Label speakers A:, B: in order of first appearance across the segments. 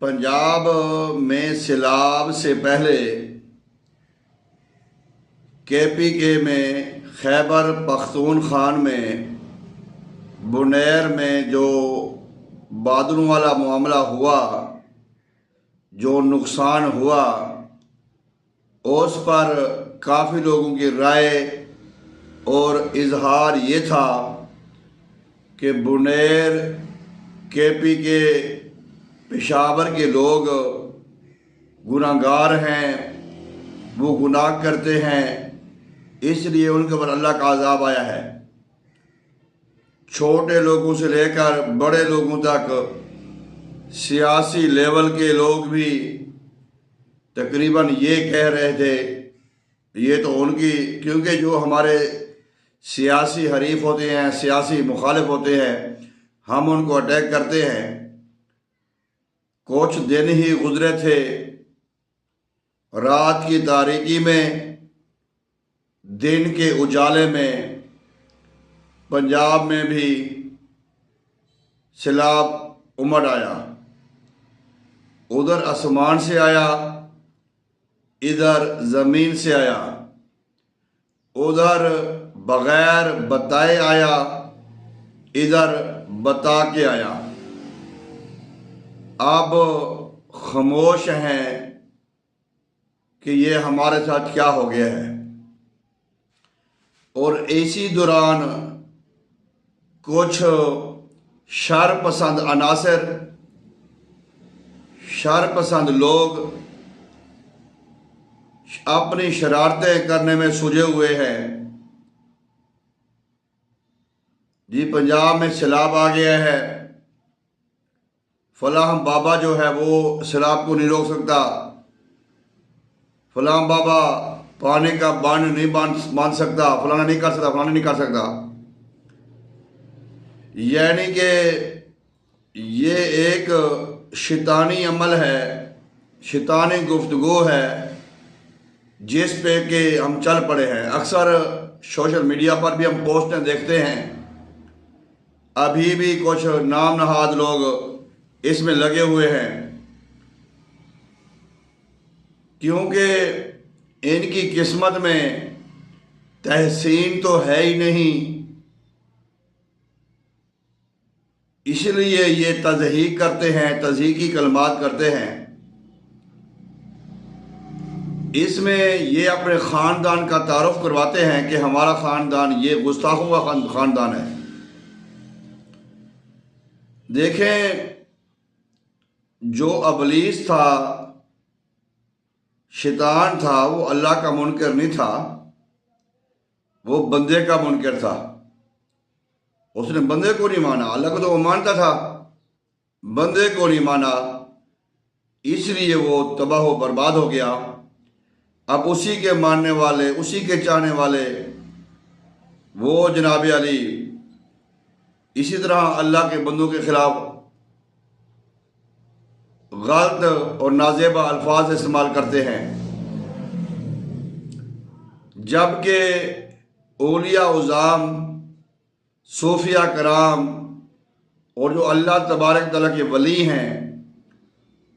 A: پنجاب میں سیلاب سے پہلے کے پی کے میں خیبر پختونخوان میں بنیر میں جو بادلوں والا معاملہ ہوا، جو نقصان ہوا، اس پر کافی لوگوں کی رائے اور اظہار یہ تھا کہ بنیر کے پی کے پشاور کے لوگ گناہگار ہیں، وہ گناہ کرتے ہیں، اس لیے ان کے اوپر اللہ کا عذاب آیا ہے۔ چھوٹے لوگوں سے لے کر بڑے لوگوں تک، سیاسی لیول کے لوگ بھی تقریباً یہ کہہ رہے تھے، یہ تو ان کی، کیونکہ جو ہمارے سیاسی حریف ہوتے ہیں، سیاسی مخالف ہوتے ہیں، ہم ان کو اٹیک کرتے ہیں۔ کچھ دن ہی گزرے تھے، رات کی تاریکی میں، دن کے اجالے میں پنجاب میں بھی سیلاب امڑ آیا۔ ادھر آسمان سے آیا، ادھر زمین سے آیا، ادھر بغیر بتائے آیا، ادھر بتا کے آیا۔ اب خاموش ہیں کہ یہ ہمارے ساتھ کیا ہو گیا ہے۔ اور اسی دوران کچھ شر پسند عناصر، شر پسند لوگ اپنی شرارتیں کرنے میں سجے ہوئے ہیں۔ جی پنجاب میں سیلاب آ گیا ہے، فلاں بابا جو ہے وہ سیلاب کو نہیں روک سکتا، فلاں بابا پانی کا باندھ نہیں باندھ سکتا، فلانا نہیں کر سکتا، فلانا نہیں کر سکتا۔ یعنی کہ یہ ایک شیطانی عمل ہے، شیطانی گفتگو ہے، جس پہ کہ ہم چل پڑے ہیں۔ اکثر سوشل میڈیا پر بھی ہم پوسٹیں دیکھتے ہیں، ابھی بھی کچھ نام نہاد لوگ اس میں لگے ہوئے ہیں، کیونکہ ان کی قسمت میں تحسین تو ہے ہی نہیں، اس لیے یہ تضحیق کرتے ہیں، تضحیقی کلمات کرتے ہیں۔ اس میں یہ اپنے خاندان کا تعارف کرواتے ہیں کہ ہمارا خاندان یہ گستاخوں کا خاندان ہے۔ دیکھیں، جو ابلیس تھا، شیطان تھا، وہ اللہ کا منکر نہیں تھا، وہ بندے کا منکر تھا۔ اس نے بندے کو نہیں مانا، اللہ کو تو وہ مانتا تھا، بندے کو نہیں مانا، اس لیے وہ تباہ و برباد ہو گیا۔ اب اسی کے ماننے والے، اسی کے چاہنے والے، وہ جناب علی اسی طرح اللہ کے بندوں کے خلاف غلط اور نازیبہ الفاظ استعمال کرتے ہیں، جبکہ اولیاء عظام، صوفیاء کرام اور جو اللہ تبارک تعالیٰ کے ولی ہیں،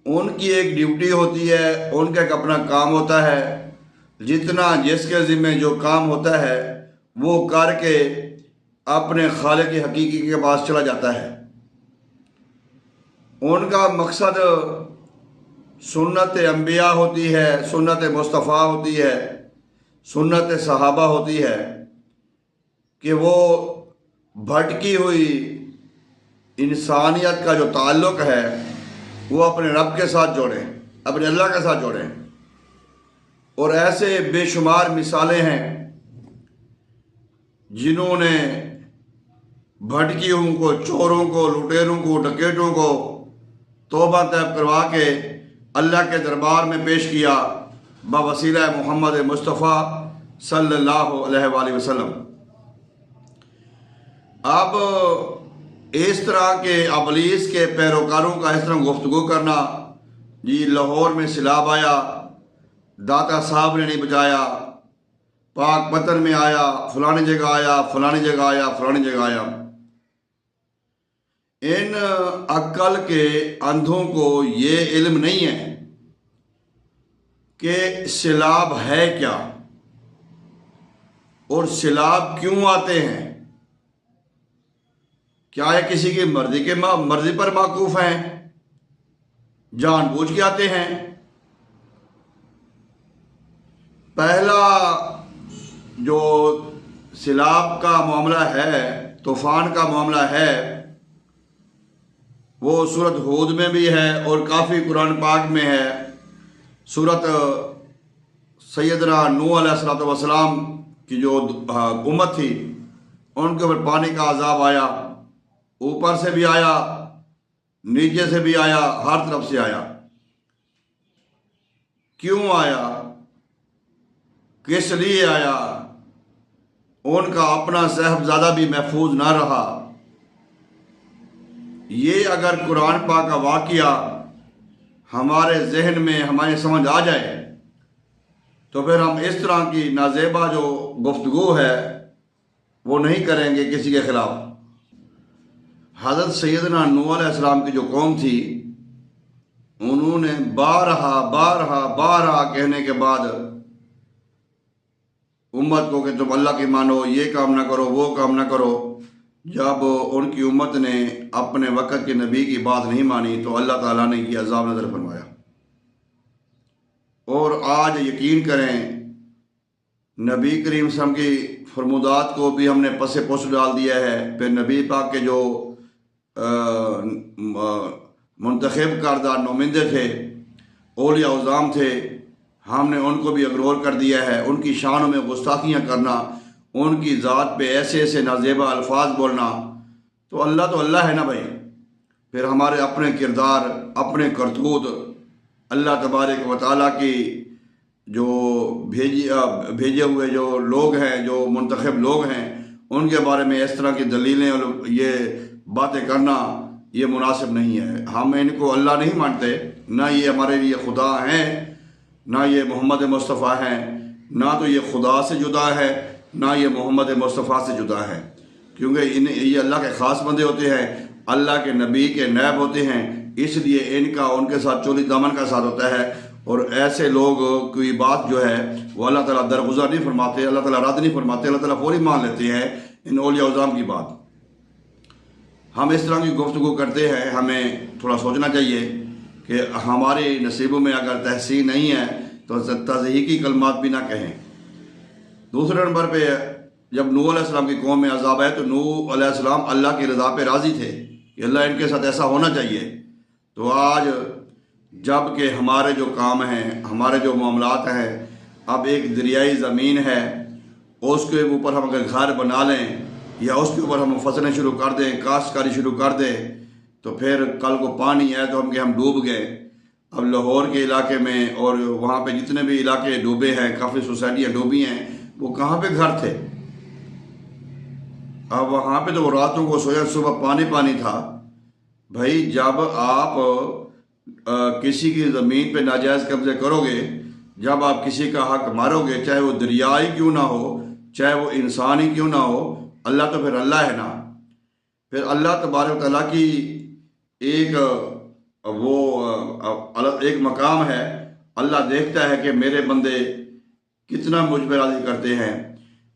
A: ان کی ایک ڈیوٹی ہوتی ہے، ان کا ایک اپنا کام ہوتا ہے، جتنا جس کے ذمہ جو کام ہوتا ہے وہ کر کے اپنے خالق حقیقی کے پاس چلا جاتا ہے۔ ان کا مقصد سنت انبیاء ہوتی ہے، سنت مصطفیٰ ہوتی ہے، سنت صحابہ ہوتی ہے، کہ وہ بھٹکی ہوئی انسانیت کا جو تعلق ہے وہ اپنے رب کے ساتھ جوڑیں، اپنے اللہ کے ساتھ جوڑیں۔ اور ایسے بے شمار مثالیں ہیں جنہوں نے بھٹکیوں کو، چوروں کو، لٹیروں کو، ڈکیٹوں کو توبہ طیب کروا کے اللہ کے دربار میں پیش کیا بوسیلہ محمد مصطفیٰ صلی اللہ علیہ وآلہ وسلم۔ اب اس طرح کے ابلیس کے پیروکاروں کا اس طرح گفتگو کرنا، جی لاہور میں سیلاب آیا، داتا صاحب نے نہیں بچایا، پاک پتن میں آیا، فلانی جگہ آیا، فلانی جگہ آیا، فلانی جگہ آیا، ان عقل کے اندھوں کو یہ علم نہیں ہے کہ سیلاب ہے کیا اور سیلاب کیوں آتے ہیں. کیا یہ کسی کی مرضی پر موقوف ہیں؟ جان بوجھ کے آتے ہیں؟ پہلا جو سیلاب کا معاملہ ہے، طوفان کا معاملہ ہے، وہ سورۃ ہود میں بھی ہے اور کافی قرآن پاک میں ہے. سورۃ سیدنا نوح علیہ السلام کی جو امت تھی ان کے اوپر پانی کا عذاب آیا، اوپر سے بھی آیا، نیچے سے بھی آیا، ہر طرف سے آیا. کیوں آیا؟ کس لیے آیا؟ ان کا اپنا صاحبزادہ بھی محفوظ نہ رہا. یہ اگر قرآن پاک کا واقعہ ہمارے ذہن میں ہماری سمجھ آ جائے تو پھر ہم اس طرح کی نازیبا جو گفتگو ہے وہ نہیں کریں گے کسی کے خلاف. حضرت سیدنا نوح علیہ السلام کی جو قوم تھی، انہوں نے بارہا کہنے کے بعد امت کو کہ تم اللہ کی مانو، یہ کام نہ کرو، وہ کام نہ کرو. جب ان کی امت نے اپنے وقت کے نبی کی بات نہیں مانی تو اللہ تعالیٰ نے یہ عذاب نازل فرمایا. اور آج یقین کریں، نبی کریم صلی اللہ علیہ وسلم کی فرمودات کو بھی ہم نے پس پش ڈال دیا ہے. پھر نبی پاک کے جو منتخب کردہ نمائندے تھے، اولیاء اعظام تھے، ہم نے ان کو بھی اگنور کر دیا ہے. ان کی شانوں میں گستاخیاں کرنا، ان کی ذات پہ ایسے ایسے نازیبا الفاظ بولنا، تو اللہ ہے نا بھائی. پھر ہمارے اپنے کردار، اپنے کرتوت، اللہ تبارک و تعالیٰ کی جو بھیجے ہوئے جو لوگ ہیں، جو منتخب لوگ ہیں، ان کے بارے میں اس طرح کی دلیلیں اور یہ باتیں کرنا یہ مناسب نہیں ہے. ہم ان کو اللہ نہیں مانتے، نہ یہ ہمارے لیے خدا ہیں، نہ یہ محمد مصطفیٰ ہیں، نہ تو یہ خدا سے جدا ہے، نہ یہ محمد مصطفیٰ سے جدا ہے. کیونکہ یہ اللہ کے خاص بندے ہوتے ہیں، اللہ کے نبی کے نائب ہوتے ہیں، اس لیے ان کا ان کے ساتھ چولی دامن کا ساتھ ہوتا ہے. اور ایسے لوگ کوئی بات جو ہے وہ اللہ تعالیٰ درگزر نہیں فرماتے، اللہ تعالیٰ رد نہیں فرماتے، اللہ تعالیٰ فوری مان لیتے ہیں ان اولیاء اعظام کی بات. ہم اس طرح کی گفتگو کرتے ہیں، ہمیں تھوڑا سوچنا چاہیے کہ ہمارے نصیبوں میں اگر تحسین نہیں ہے تو تضحیقی کلمات بھی نہ کہیں. دوسرے نمبر پہ جب نوح علیہ السلام کی قوم میں عذاب ہے تو نوح علیہ السلام اللہ کی رضا پہ راضی تھے کہ اللہ ان کے ساتھ ایسا ہونا چاہیے. تو آج جب کہ ہمارے جو کام ہیں، ہمارے جو معاملات ہیں، اب ایک دریائی زمین ہے، اس کے اوپر ہم اگر گھر بنا لیں یا اس کے اوپر ہم فصلیں شروع کر دیں، کاشتکاری شروع کر دیں، تو پھر کل کو پانی آئے تو ہم ڈوب گئے. اب لاہور کے علاقے میں اور وہاں پہ جتنے بھی علاقے ڈوبے ہیں، کافی سوسائٹیاں ڈوبی ہیں، وہ کہاں پہ گھر تھے؟ اب وہاں پہ تو وہ راتوں کو سویا، صبح پانی تھا. بھائی جب آپ کسی کی زمین پہ ناجائز قبضے کرو گے، جب آپ کسی کا حق مارو گے، چاہے وہ دریائی کیوں نہ ہو، چاہے وہ انسانی کیوں نہ ہو، اللہ تو پھر اللہ ہے نا. پھر اللہ تبارک و تعالیٰ کی ایک مقام ہے. اللہ دیکھتا ہے کہ میرے بندے کتنا مجھ پہ راضی کرتے ہیں.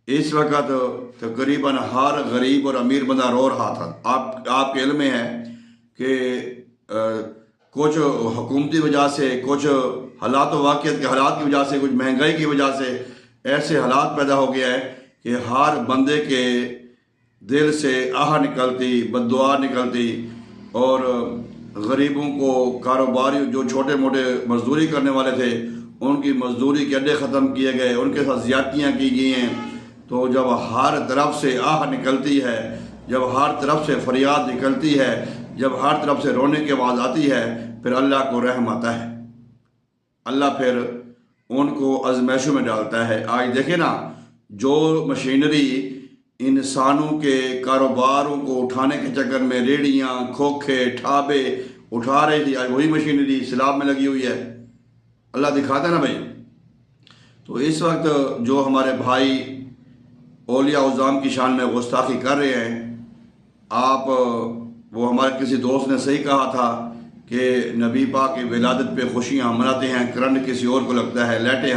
A: اس وقت تقریباً ہر غریب اور امیر بندہ رو رہا تھا. آپ کے علم میں ہے کہ کچھ حکومتی وجہ سے، کچھ حالات و واقعات کے حالات کی وجہ سے، کچھ مہنگائی کی وجہ سے ایسے حالات پیدا ہو گیا ہے کہ ہر بندے کے دل سے آہ نکلتی، بد دعا نکلتی. اور غریبوں کو، کاروباری جو چھوٹے موٹے مزدوری کرنے والے تھے، ان کی مزدوری کے اڈے ختم کیے گئے، ان کے ساتھ زیادتیاں کی گئی ہیں. تو جب ہر طرف سے آہ نکلتی ہے، جب ہر طرف سے فریاد نکلتی ہے، جب ہر طرف سے رونے کی آواز آتی ہے، پھر اللہ کو رحم آتا ہے. اللہ پھر ان کو آزمائشوں میں ڈالتا ہے. آج دیکھیں نا، جو مشینری انسانوں کے کاروباروں کو اٹھانے کے چکر میں ریڑیاں، کھوکھے، ٹھابے اٹھا رہی تھی، آج وہی مشینری سیلاب میں لگی ہوئی ہے. اللہ دکھاتا ہے نا بھائی. تو اس وقت جو ہمارے بھائی اولیاء اعظام کی شان میں گستاخی کر رہے ہیں، آپ وہ ہمارے کسی دوست نے صحیح کہا تھا کہ نبی پاک کی ولادت پہ خوشیاں ہم مناتے ہیں، کرنٹ کسی اور کو لگتا ہے، لائٹیں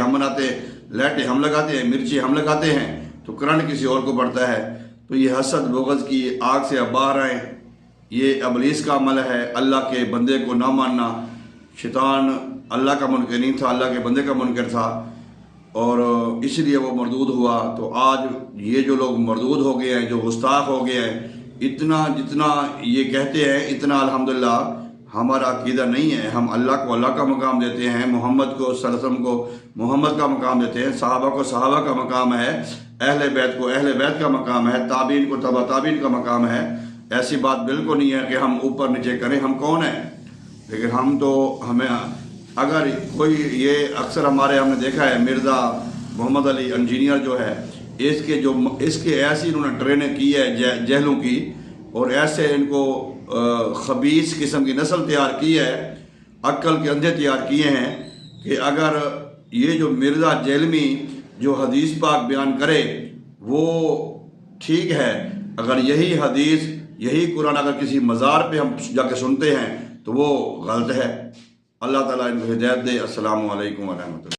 A: ہم لگاتے ہیں، مرچی ہم لگاتے ہیں تو کرنٹ کسی اور کو پڑتا ہے۔ تو یہ حسد بغض کی آگ سے اب باہر آئیں، یہ ابلیس کا عمل ہے، اللہ کے بندے کو نہ ماننا۔ شیطان اللہ کا منکر نہیں تھا، اللہ کے بندے کا منکر تھا، اور اس لیے وہ مردود ہوا۔ تو آج یہ جو لوگ مردود ہو گئے ہیں، جو گستاخ ہو گئے ہیں، جتنا یہ کہتے ہیں اتنا الحمدللہ ہمارا عقیدہ نہیں ہے۔ ہم اللہ کو اللہ کا مقام دیتے ہیں، محمد کو صلی اللہ علیہ وسلم کو محمد کا مقام دیتے ہیں، صحابہ کو صحابہ کا مقام ہے، اہل بیت کو اہل بیت کا مقام ہے، تابعین کو تبع تابعین کا مقام ہے۔ ایسی بات بالکل نہیں ہے کہ ہم اوپر نیچے کریں، ہم کون ہیں؟ لیکن ہمیں اگر کوئی یہ اکثر ہم نے دیکھا ہے، مرزا محمد علی انجینئر جو ہے، اس کے ایسی انہوں نے ٹریننگ کی ہے جہلوں کی، اور ایسے ان کو خبیث قسم کی نسل تیار کی ہے، عقل کے اندھے تیار کیے ہیں کہ اگر یہ جو مرزا جیلمی جو حدیث پاک بیان کرے وہ ٹھیک ہے، اگر یہی حدیث یہی قرآن اگر کسی مزار پہ ہم جا کے سنتے ہیں تو وہ غلط ہے۔ اللہ تعالیٰ ان کو ہدایت دے۔ السلام علیکم ورحمۃ اللہ۔